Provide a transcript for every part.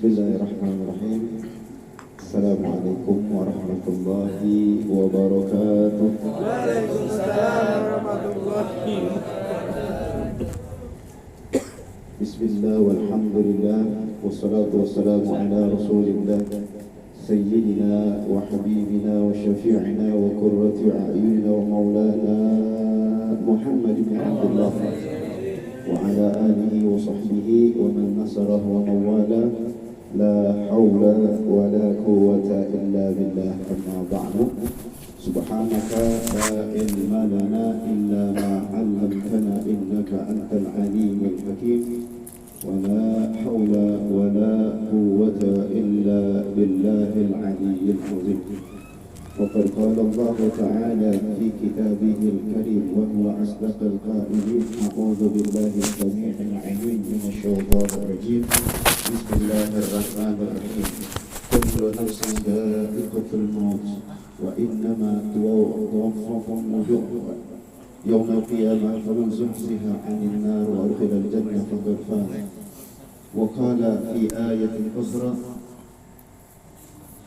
Bismillahirrahmanirrahim. Assalamualaikum warahmatullahi wabarakatuh. Waalaikumsalam warahmatullahi wabarakatuh. Bismillah walhamdulillah wassalatu wassalamu ala rasulillah sayyidina wa habibina wa syafi'ina wa qurrati a'yunina wa maulana Muhammad ibn Abdullah wa ala alihi wa sahbihi wa man nasarah wa mawala la hawla wa la quwwata illa billah amma ba'du. Subhanaka la ilma lana illa ma 'allamtana innaka antal alimul hakim wa la hawla wa la quwwata illa billahil aliyyil azim. وقد قال الله تعالى في كتابه الكريم وهو أصدق القائلين أعوذ بالله السميع العليم من الشيطان الرجيم بسم الله الرحمن الرحيم كل نفس ذائقة الموت وإنما توفاكم أجوركم يوم القيامة فمن زحزح عن النار وأدخل الجنة فقد فاز. وقال في آية أخرى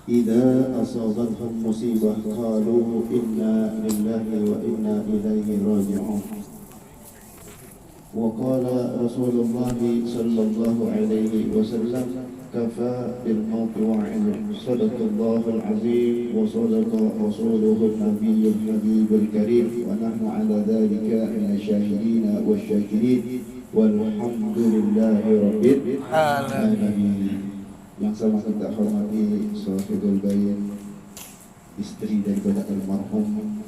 إذا أصابتهم مصيبة قالوا إنا لله وإنا إليه راجعون. وقال رسول الله صلى الله عليه وسلم كفى بالموت وعظا صدق الله العظيم وصدق رسوله النبي الحبيب الكريم ونحن على ذلك من الشاهدين والشاكرين والحمد لله رب العالمين. Yang sama kita hormati Sahibul Bayin, istri daripada almarhum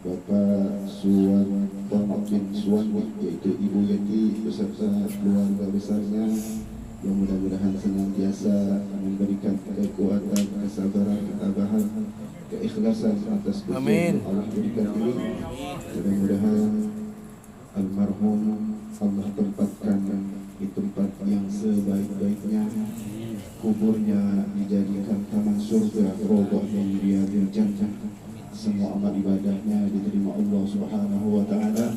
Bapak Suwan Tomak bin Suwan, yaitu Ibu Yati beserta keluarga besarnya, yang mudah-mudahan senantiasa memberikan kekuatan, kesabaran, ketabahan, keikhlasan atas ujian Allah berikan ini. Mudah-mudahan almarhum Allah tempatkan di tempat yang sebaik-baiknya, kuburnya dijadikan taman surga, roboh yang riyadil jannah. Semua amal ibadahnya diterima Allah Subhanahu wa taala,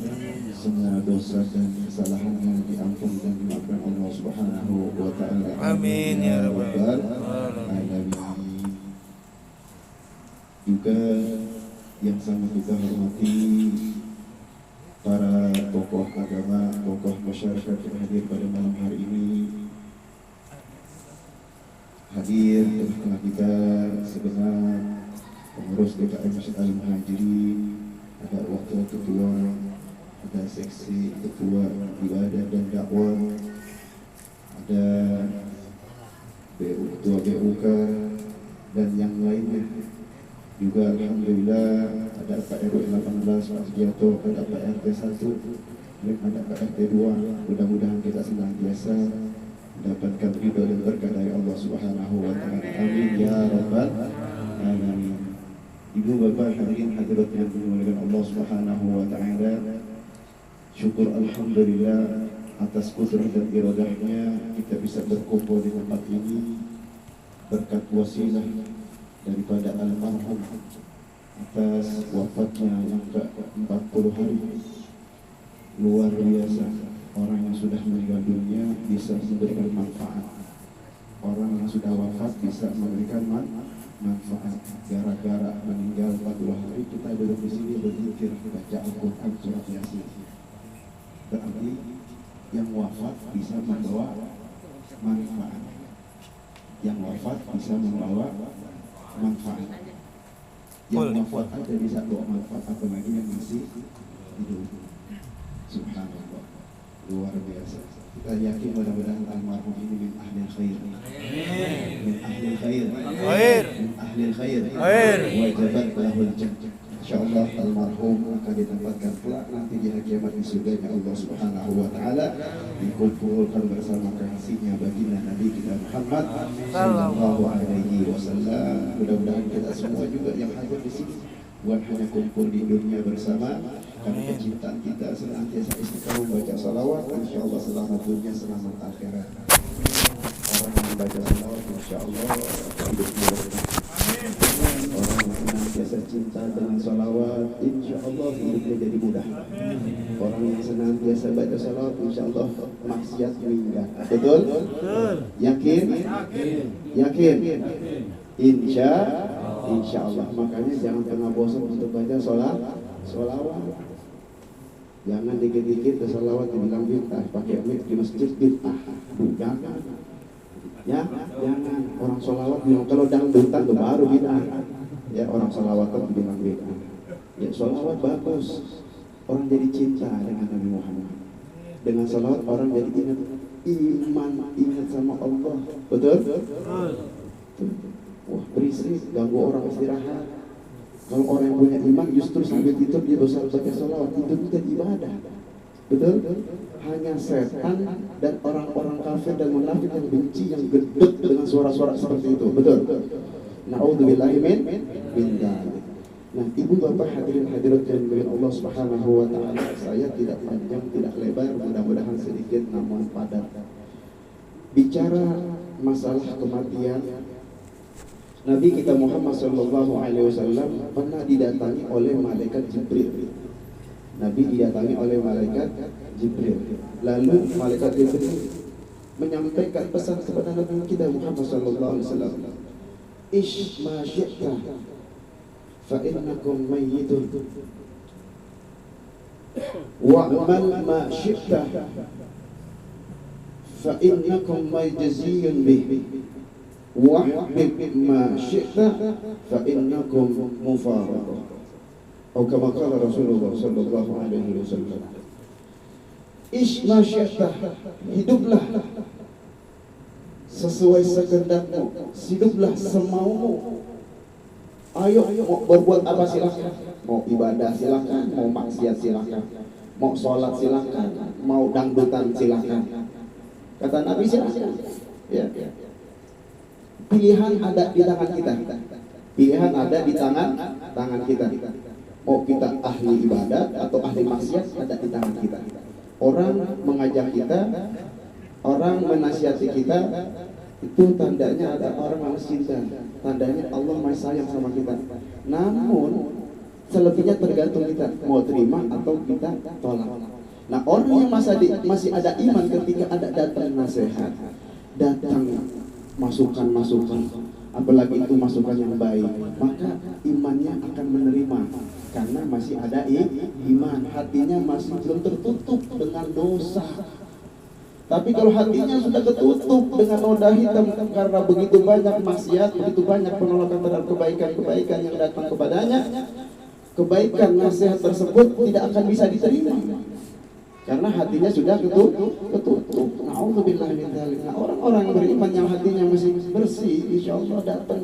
semua dosa dan kesalahannya diampuni dan dimaafkan Allah Subhanahu wa taala. Amin ya rabbal alamin. Juga yang sangat kita hormati para tokoh agama, tokoh masyarakat yang hadir pada malam hari ini. Hadir tengah kita segenap pengurus DKM Masjid Al-Muhajirin, ada wakil ketua, ada seksi ketua ibadah dan dakwah, ada ketua BUK dan yang lainnya. Juga alhamdulillah ada Pak RW 18 Pak Sugiarto, ada Pak RT 1, ada Pak RT 2. Mudah-mudahan kita senantiasa mendapatkan ridho dan berkah dari Allah Subhanahu wa taala. Amin ya rabbal alamin. Ibu bapak hadirin hadirat yang dimuliakan Allah Subhanahu wa taala, syukur alhamdulillah atas kudrah dan iradahnya kita bisa berkumpul di tempat ini berkat wasilah daripada almarhum atas wafatnya yang ke-40 hari. Luar biasa, orang yang sudah meninggal dunia bisa memberikan manfaat, orang yang sudah wafat bisa memberikan manfaat. Gara-gara meninggal 40 hari kita duduk di sini berzikir, baca Al-Quran surat Yasin. Berarti yang wafat bisa membawa manfaat, yang wafat bisa membawa manfaat. Yang wafat aja bisa bawa manfaat, apalagi yang masih hidup. Subhanallah, luar biasa. Kita yakin mudah-mudahan almarhum ini min ahli khair, min ahli khair, min ahli khair, wajabat lahul jannah. Insyaallah almarhum akan ditempatkan kelak nanti di hari kiamat di surganya Allah Subhanahu wa taala, dikumpulkan bersama kekasihnya baginda Nabi kita Muhammad sallallahu alaihi wasallam. Mudah-mudahan kita semua juga yang hadir di sini bukan hanya kumpul di dunia bersama, karena kecintaan kita senantiasa istiqamah membaca salawat, insyaallah selamat dunia selamat akhirat. Orang yang membaca salawat insyaallah hidupnya berkah. Orang yang senantiasa cinta dengan salawat, insya Allah hidupnya jadi mudah. Orang yang senantiasa baca salawat, insya Allah maksiat meninggal. Betul? Yakin? Yakin? Insya Allah. Makanya jangan pernah bosan untuk baca salawat. Jangan dikit-dikit ke salawat dibilang bid'ah, pakai mic di masjid bid'ah. Jangan. Ya, jangan. Orang salawat bilang kalau dangdutan itu baru bid'ah. Ya, orang salawatan dibilang bid'ah. Ya, salawat bagus. Orang jadi cinta dengan Nabi Muhammad. Dengan salawat orang jadi ingat iman, ingat sama Allah. Betul? Wah, berisik, ganggu orang istirahat. Kalau orang yang punya iman justru sambil tidur dia besar baca salawat, itu bukan ibadah. Betul? Hanya setan dan orang-orang kafir dan munafik yang benci, yang gedek dengan suara-suara seperti itu. Betul? Na'udzubillahi min dzalik. Nah, ibu bapak hadirin hadirat yang dimuliakan Allah Subhanahu wa taala, saya tidak panjang, tidak lebar, mudah-mudahan sedikit namun padat. Bicara masalah kematian, Nabi kita Muhammad sallallahu alaihi wasallam pernah didatangi oleh malaikat Jibril. Nabi didatangi oleh malaikat Jibril. Lalu malaikat Jibril menyampaikan pesan kepada Nabi kita Muhammad sallallahu alaihi wasallam. Ish ma syi'ta fa innakum mayyitun wa'mal ma syi'ta fa innakum majziyun bih. Wahbib ma syi'ta fa innakum mufaraqah. Atau kama qala Rasulullah sallallahu alaihi wasallam. Ish ma syi'ta, hiduplah sesuai sekehendakmu, hiduplah semaumu. Ayo mau berbuat apa silakan, mau ibadah silakan, mau maksiat silakan, mau sholat silakan, mau dangdutan silakan. Kata Nabi silakan. Ya. Pilihan ada di tangan kita. Pilihan ada di tangan kita. Mau kita ahli ibadat atau ahli maksiat, ada di tangan kita. Orang mengajak kita, orang menasihati kita, itu tandanya ada orang yang cinta. Tandanya Allah masih sayang sama kita. Namun selebihnya tergantung kita mau terima atau kita tolak. Nah, orang yang masih ada iman ketika ada datang nasihat, datang masukan-masukan, apalagi itu masukan yang baik, maka imannya akan menerima karena masih ada iman, hatinya masih belum tertutup dengan dosa. Tapi kalau hatinya sudah ketutup dengan noda hitam karena begitu banyak maksiat, begitu banyak penolakan terhadap kebaikan-kebaikan yang datang kepadanya, kebaikan nasihat tersebut tidak akan bisa diterima karena hatinya sudah ketutup. Na'udzubillahi min dzalik. Nah, orang-orang yang beriman yang hatinya masih bersih, insya Allah datang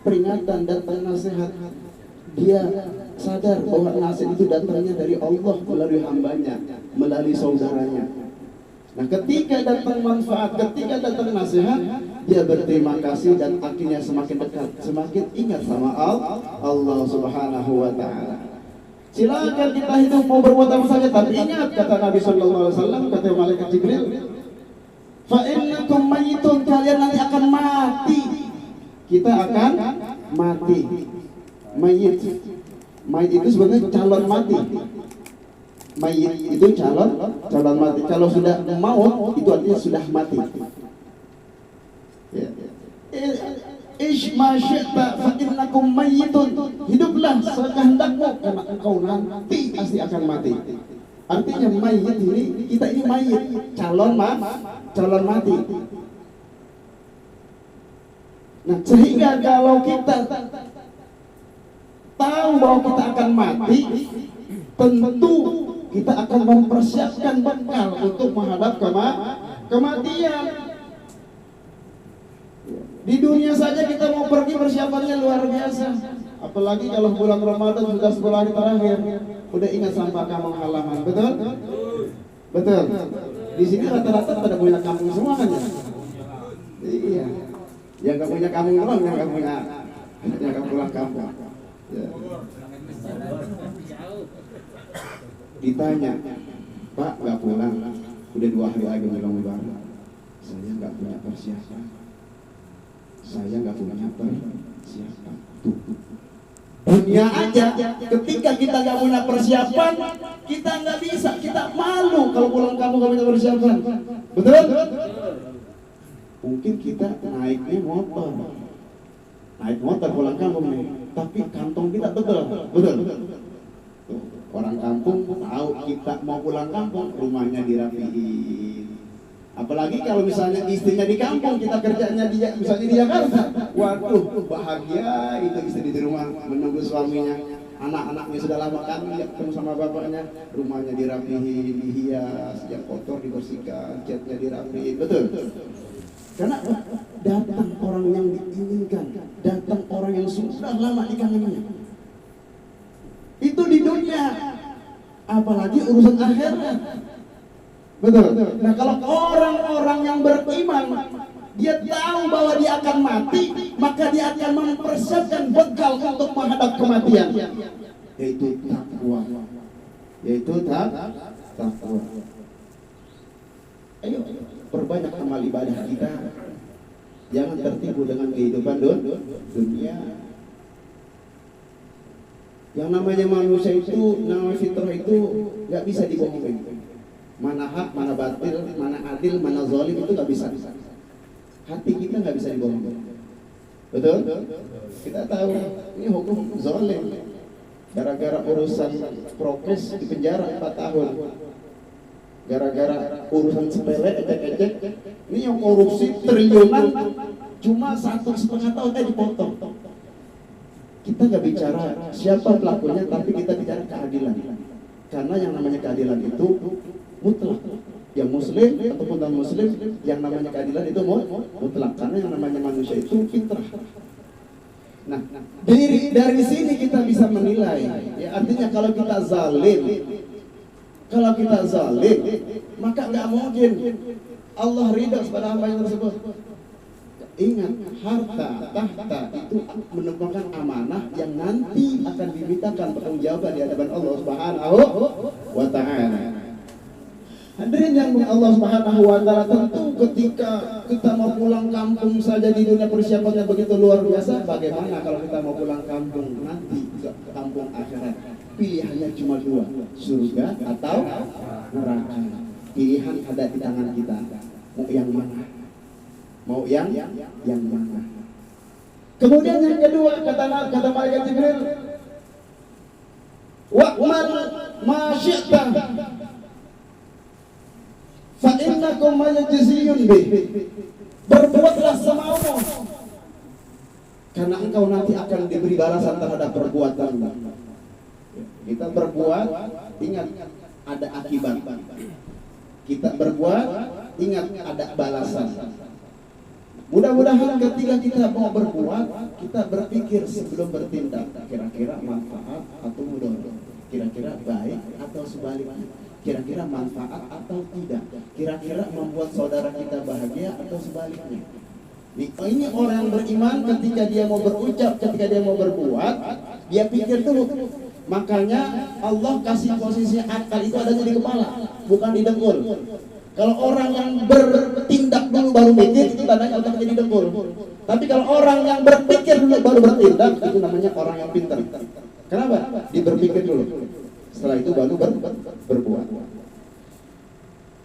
peringatan, datang nasihat, dia sadar bahwa nasihat itu datangnya dari Allah melalui hambanya, melalui saudaranya. Nah, ketika datang manfaat, ketika datang nasihat, dia berterima kasih dan akhirnya semakin dekat, semakin ingat sama Allah Subhanahu wa taala. Silakan kita hidup mau berbuat apa saja, tapi ingat kata Nabi sallallahu alaihi wasallam, kata malaikat Jibril, fa innakum mayyitun, kalian nanti akan mati. Kita akan mati. Mayit. Mayit itu sebenarnya calon mati. Mayit itu calon mati. Kalau sudah maut itu artinya sudah mati. Ya. Ish ma syi'ta fa innakum mayyitun. Hiduplah sekehendakmu karena engkau nanti pasti akan mati. Artinya mayit ini, kita ini mayit, calon mati. Nah, sehingga kalau kita tahu bahwa kita akan mati, tentu kita akan mempersiapkan bekal untuk menghadap kematian. Di dunia saja kita mau pergi persiapannya luar biasa. Apalagi kalau bulan Ramadan sudah 10 hari terakhir, udah ingat sampah kampung halaman, betul? Betul. Di sini rata-rata pada punya kampung semua kan ya? Iya. Yang nggak punya kampung doang, yang nggak pulang kampung. Ya. Ditanya, Pak nggak pulang, udah 2 hari lagi menjelang lebaran. Saya nggak punya persiapan. Saya nggak punya siapa? Tuh. Dunia aja, ketika kita nggak punya persiapan, kita nggak bisa, kita malu kalau pulang kampung nggak punya persiapan. Betul? Mungkin kita naik motor pulang kampung nih, tapi kantong kita betul. Tuh, orang kampung tahu kita mau pulang kampung, rumahnya dirapiin. Apalagi kalau misalnya istrinya di kampung, kita kerjanya misalnya di Jakarta. Waduh, bahagia itu istri di rumah menunggu suaminya. Anak-anaknya sudah lama kan ketemu sama bapaknya, rumahnya dirapihin, dihias, yang kotor dibersihkan, catnya dirapihin. Betul? Karena datang orang yang diinginkan, datang orang yang sudah lama dikangennya. Itu di dunia, apalagi urusan akhirat. Betul. Nah, kalau orang-orang yang beriman, dia tahu bahwa dia akan mati, maka dia akan mempersiapkan bekal untuk menghadap kematian, yaitu takwa. Takwa. Ayo, perbanyak amal ibadah kita. Jangan tertipu dengan kehidupan dunia. Yang namanya manusia itu, namanya fitrah itu nggak bisa dibohongin. Mana hak, mana batil, mana adil, mana zalim itu nggak bisa. Hati kita nggak bisa dibohongin. Betul? Kita tahu ini hukum zalim. Gara-gara urusan prokes di penjara 4 tahun. Gara-gara urusan sepele, ecek-ecek. Ini yang korupsi triliunan cuma 1,5 tahun dipotong. Kita nggak bicara siapa pelakunya, tapi kita bicara keadilan. Karena yang namanya keadilan itu mutlak. Yang muslim ataupun non muslim, yang namanya keadilan itu mutlak. Karena yang namanya manusia itu fitrah. Nah, dari sini kita bisa menilai. Ya, artinya kalau kita zalim, maka nggak mungkin Allah ridha kepada hamba yang tersebut. Ingat, harta, tahta itu merupakan amanah yang nanti akan dimintakan pertanggungjawaban di hadapan Allah Subhanahu wa Ta'ala. Hadirin yang Allah Subhanahu wa Ta'ala, tentu ketika kita mau pulang kampung saja di dunia persiapannya begitu luar biasa, bagaimana kalau kita mau pulang kampung nanti ke kampung akhirat? Pilihannya cuma 2, surga atau neraka. Pilihan ada di tangan kita. Mau yang mana? Mau yang mana? Kemudian yang kedua, kata malaikat Jibril, wa'mal ma syi'ta fa innakum majziyun bih. Berbuatlah semaumu, karena engkau nanti akan diberi balasan terhadap perbuatanmu. Kita berbuat, ingat ada akibat. Kita berbuat, ingat ada balasan. Mudah-mudahan ketika kita mau berbuat, kita berpikir sebelum bertindak, kira-kira manfaat atau mudarat, kira-kira baik atau sebaliknya, kira-kira manfaat atau tidak, kira-kira membuat saudara kita bahagia atau sebaliknya. Ini orang yang beriman, ketika dia mau berucap, ketika dia mau berbuat, dia pikir dulu. Makanya Allah kasih posisi akal itu adanya di kepala, bukan di dengkul. Kalau orang yang bertindak dulu baru mikir, itu tandanya otaknya di dengkul. Tapi kalau orang yang berpikir dulu baru bertindak, itu namanya orang yang pintar. Kenapa? Dia berpikir dulu, setelah itu baru berbuat.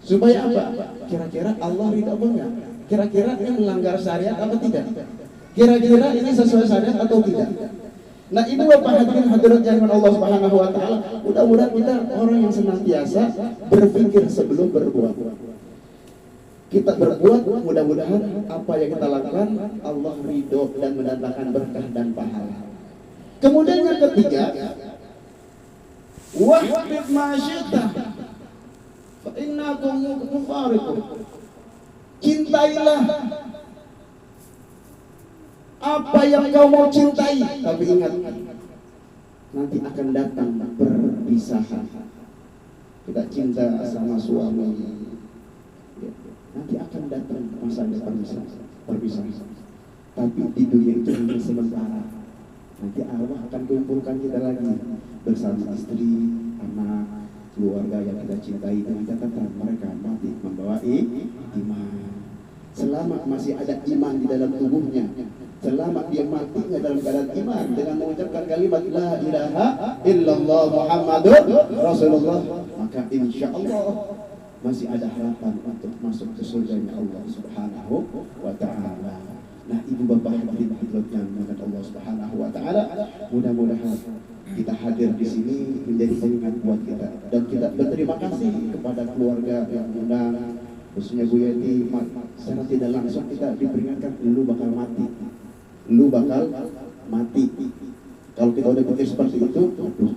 Supaya apa? Kira-kira Allah ridha apa enggak? Kira-kira ini melanggar syariat apa tidak? Kira-kira ini sesuai syariat atau tidak? Nah, ini Bapak hadirin yang Allah Subhanahu wa Ta'ala. Mudah-mudahan kita orang yang senantiasa berpikir sebelum berbuat. Kita berbuat, mudah-mudahan apa yang kita lakukan Allah ridho dan mendatangkan berkah dan pahala. Kemudian yang ketiga, wahbib ma syi'ta fa innakum mufariqun. Cintailah apa yang kau mau cintai, tapi ingat nanti akan datang perpisahan. Kita cinta sama suami, nanti akan datang masanya perpisahan. Tapi di dunia itu hanya sementara. Nanti Allah akan kumpulkan kita lagi bersama istri, anak, keluarga yang kita cintai, dengan catatan mereka mati membawa iman. Selama masih ada iman di dalam tubuhnya, Selama dia matinya dalam keadaan iman dengan mengucapkan kalimat la ilaha illallah Muhammadur Rasulullah, maka insya Allah masih ada harapan untuk masuk ke surganya Allah Subhanahu wa ta'ala. Nah, ibu bapak hadirin yang dimuliakan Allah Subhanahu wa ta'ala, mudah-mudahan kita hadir di sini menjadi pengingat buat kita, dan kita berterima kasih kepada keluarga yang undang, khususnya Bu Yeti. Secara tidak langsung kita diperingatkan, lu bakal mati, lu bakal mati. Kalau kita udah pikir seperti itu, aduh,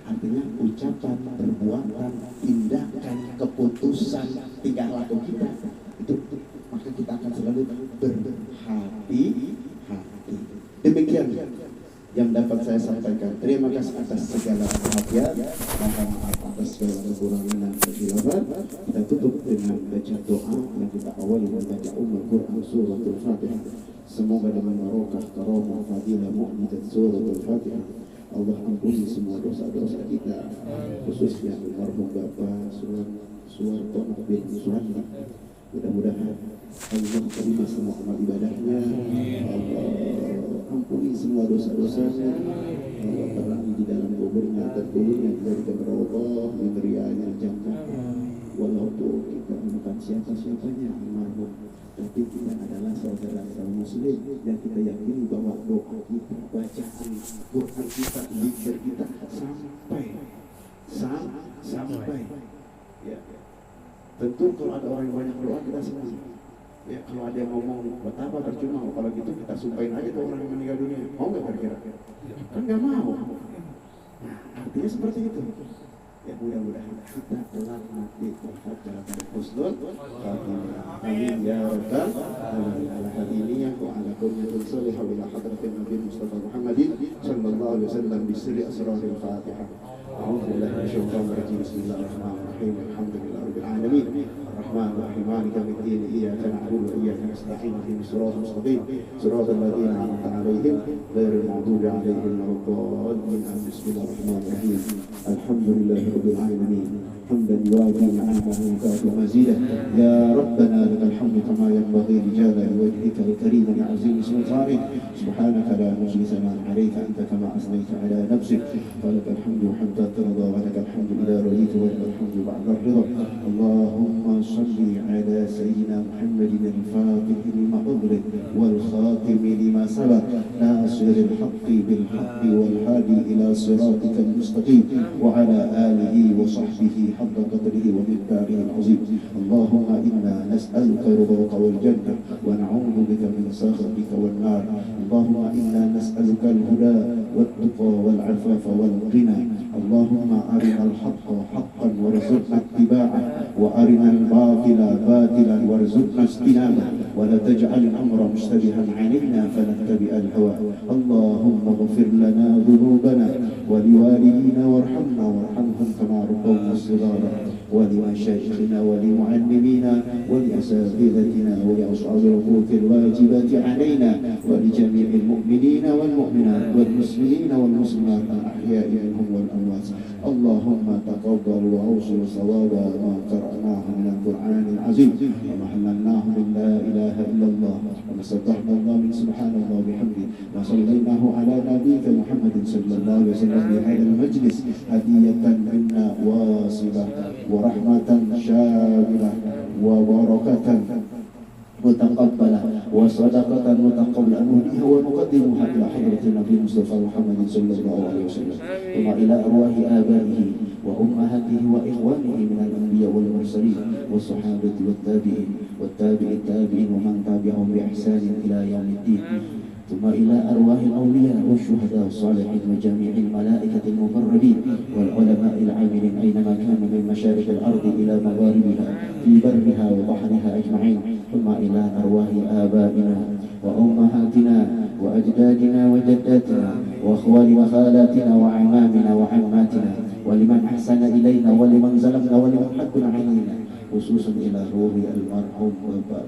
artinya ucapan, perbuatan, tindakan, keputusan, tingkah laku kita itu, maka kita akan selalu berhati-hati. Demikian yang dapat saya sampaikan. Terima kasih atas segala perhatian, mohon maaf atas segala kekurangan dan kekeliruan. Kita tutup dengan baca doa yang kita awali membaca Quran suratul Fatihah. Semoga dengan barokah, karamah, fadilah, mukjizat suratul Fatihah, Allah ampuni semua dosa-dosa kita, khususnya almarhum Bapak Suwarto bin Suwandi. Mudah-mudahan Allah terima semua amal ibadahnya, Allah ampuni semua dosa-dosanya, Allah terangi di dalam kuburnya, terkulurnya dari kepada Allah, diberinya jannah. Walaupun kita bukan siapa-siapanya almarhum, tapi kita adalah saudara-saudara muslim yang kita yakini bahwa doa kita, bacaan Quran kita, zikir kita sampai ya. Tentu kalau ada orang yang banyak doa kita senang. Ya, kalau ada yang ngomong betapa percuma, kalau gitu kita sumpahin aja tuh orang yang meninggal dunia. Mau nggak kira-kira? Kan nggak mau. Nah, artinya seperti itu. Ya, mudah-mudahan kita telah mati dalam husnul khatimah. Amin ya rabbal alamin. Hal ini yang ala kunyatul salihah ila hadratin Nabi Mustafa Muhammadin sallallahu alaihi wasallam bi sirri asraril Fatihah. A'udzu billahi minasyaitonir rajim. Bismillahirrahmanirrahim. Alhamdulillahirabbil alamin. Arrahmanir rahim. Maliki yaumiddin. Iyyaka na'budu wa iyyaka nasta'in. Ihdinas siratal mustaqim. Siratal ladzina an'amta 'alaihim ghairil maghdubi 'alaihim waladdallin. Bismillahirrahmanirrahim. Alhamdulillahirabbil alamin. حمدا يوافي نعمه ويكافئ مزيده. يا ربنا لك الحمد كما ينبغي لجلال وجهك الكريم لعظيم سلطانك. سبحانك لا نحصي ثناء عليك انت كما اثنيت على نفسك. فلك الحمد حتى ترضى ولك الحمد اذا رضيت ولك الحمد بعد الرضا. اللهم صل على سيدنا محمد الفاتح لما أغلق والخاتم لما سبق ناصر الحق بالحق والهادي إلى صراطك المستقيم وعلى آله وصحبه حق قدره ومقداره العظيم. اللهم إنا نسألك رضاك والجنة ونعوذ بك من سخطك والنار. اللهم إنا نسألك الهدى والتقى والعفاف والغنى. اللهم أرنا الحق حقا وارزقنا اتباعه وأرنا الباطل باطلا وارزقنا اجتنابه ولا تجعل الأمر مشتبها علينا فنتبع الهوى. اللهم اغفر لنا ذنوبنا ولوالدينا وارحمنا وارحمهم كما ربونا صغارا ولمشايخنا ولمعلمينا ولأساتذتنا ولأصحاب الحقوق الواجبات علينا ولجميع المؤمنين والمؤمنات والمسلمين والمسلمات الأحياء منهم والأموات. اللهم تقبل وأوصل صواب ما قرأناه من القرآن العظيم وما حملناه من لا إله إلا الله وما سبحنا الله من سبحان الله وبحمده وصليناه على نبيك محمد صلى الله عليه وسلم بهذا المجلس هدية منا واصلة ورحمة شاملة وبركة متقبلة وصدقة متقبلة نهديها ونقدمها إلى حضرة النبي مصطفى محمد صلى الله عليه وسلم ثم إلى أرواح آبائه وأمهاته وإخوانه من الأنبياء والمرسلين والصحابة والتابعين التابعين ومن تبعهم بإحسان إلى يوم الدين ثم إلى أرواح الأولياء والشهداء والصالحين وجميع الملائكة المقربين والعلماء العاملين أينما كانوا من مشارق الأرض إلى مغاربها في برها وبحرها أجمعين ثم إلى أرواح آبائنا وأمهاتنا وأجدادنا وجداتنا وأخوال وخالاتنا وعمامنا وعماتنا ولمن أحسن إلينا ولمن ظلمنا ولمن حق علينا خصوصا إلى روح المرحوم Bapak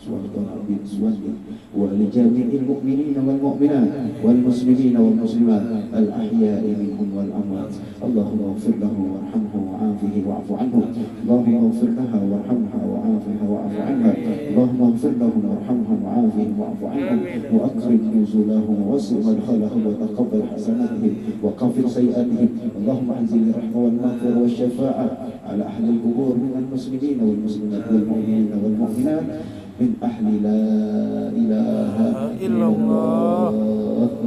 سلطان بن سوندي ولجميع المؤمنين والمؤمنات والمسلمين والمسلمات الأحياء منهم والأموات. اللهم اغفر له وارحمه وعافه واعف عنه. اللهم اغفر لها وارحمها وعافها واعف عنها. اللهم اغفر لهم وارحمهم وعافهم واعف عنهم وأكرم نزلهم ووسع مدخلهم وتقبل حسناتهم وكفر سيئاتهم. اللهم انزل الرحمة والمغفرة والشفاعة على أهل القبور من المسلمين والمسلمات والمؤمنين والمؤمنات من أهل لا إله إلا الله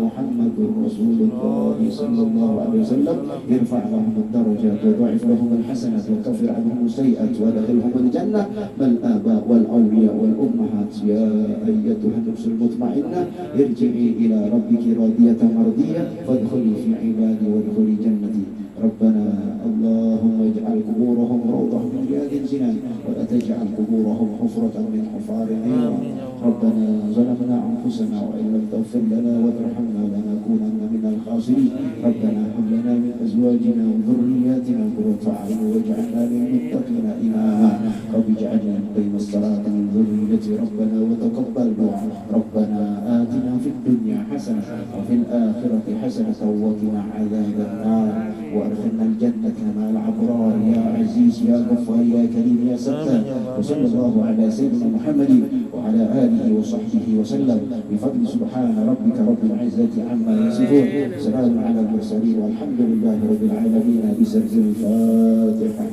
محمد رسول الله صلى الله عليه وسلم. ارفع لهم الدرجات وضعف لهم الحسنات وكفر عنهم السيئات وادخلهم الجنة مع الآباء والأولياء والأمهات. يا أيتها النفس المطمئنة ارجعي إلى ربك راضية مرضية فادخلي في عبادي وادخلي جنتي. ربنا اللهم اجعل قبورهم روضة من رياض الجنان ولا تجعل قبورهم حفرة من حفار النيران. ربنا ظلمنا أنفسنا وإن لم تغفر لنا وترحمنا لنكونن من الخاسرين. ربنا هب لنا من أزواجنا وذرياتنا قرة أعين واجعلنا للمتقين إماما. رب اجعلنا مقيم الصلاة من ذريتي ربنا وتقبل دعاء. ربنا آتنا في الدنيا حسنة وفي الآخرة حسنة وقنا عذاب النار وأدخلنا الجنة مع الأبرار يا عزيز يا غفار يا كريم يا ستار. وصلى الله على سيدنا محمد وعلى آله وصحبه وسلم بفضل سبحان ربك رب العزة عما يصفون. سلام على المرسلين والحمد لله رب العالمين. بسر الفاتحة.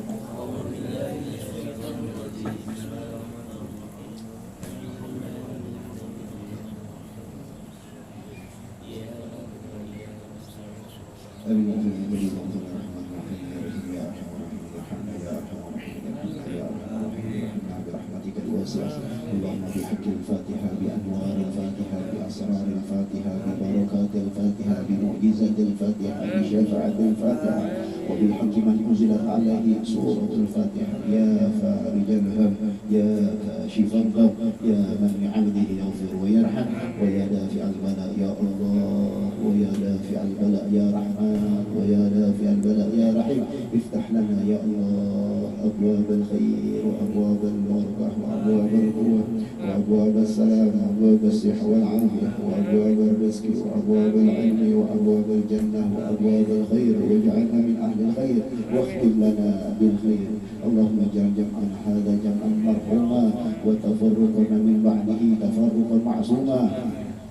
اللهم بحق الفاتحة بأنوار الفاتحة بأسرار الفاتحة ببركات الفاتحة بمعجزة الفاتحة بشفاعة الفاتحة وبالحق من أنزلت عليه سورة الفاتحة. يا فارج الهم يا كاشف الغم يا من بعبده يغفر ويرحم ويا دافع البلاء يا الله ويا دافع البلاء يا رحمن ويا دافع البلاء يا رحيم. افتح لنا يا الله أبواب الخير وأبواب البركة وأبواب القوة وأبواب السلام وأبواب الصحة والعافية وأبواب الرزق وأبواب العلم وأبواب الجنة وأبواب الخير واجعلنا من أهل الخير واختم لنا بالخير. اللهم اجعل جمعنا هذا جمعا مرحوما وتفرقنا من بعده تفرقا معصوما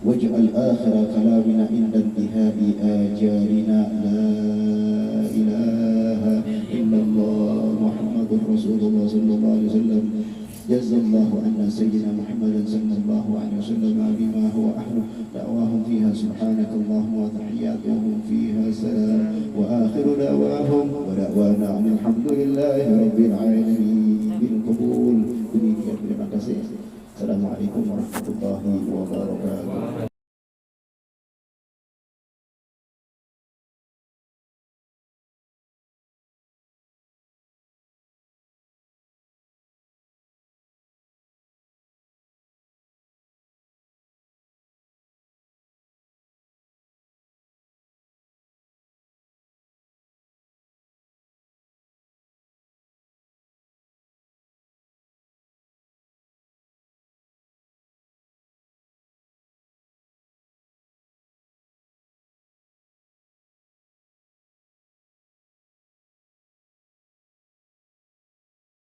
واجعل آخر كلامنا عند انتهاء آجالنا لا إله إلا الله محمد رسول الله صلى الله عليه وسلم. جزا الله عنا سيدنا محمد صلى الله عليه وسلم بما هو أهله. دعواهم فيها سبحانك اللهم وتحياتهم فيها سلام وآخر دعواهم ودعوانا أن الحمد لله رب العالمين بالقبول. Demikian, terima kasih. Assalamualaikum warahmatullahi wabarakatuh.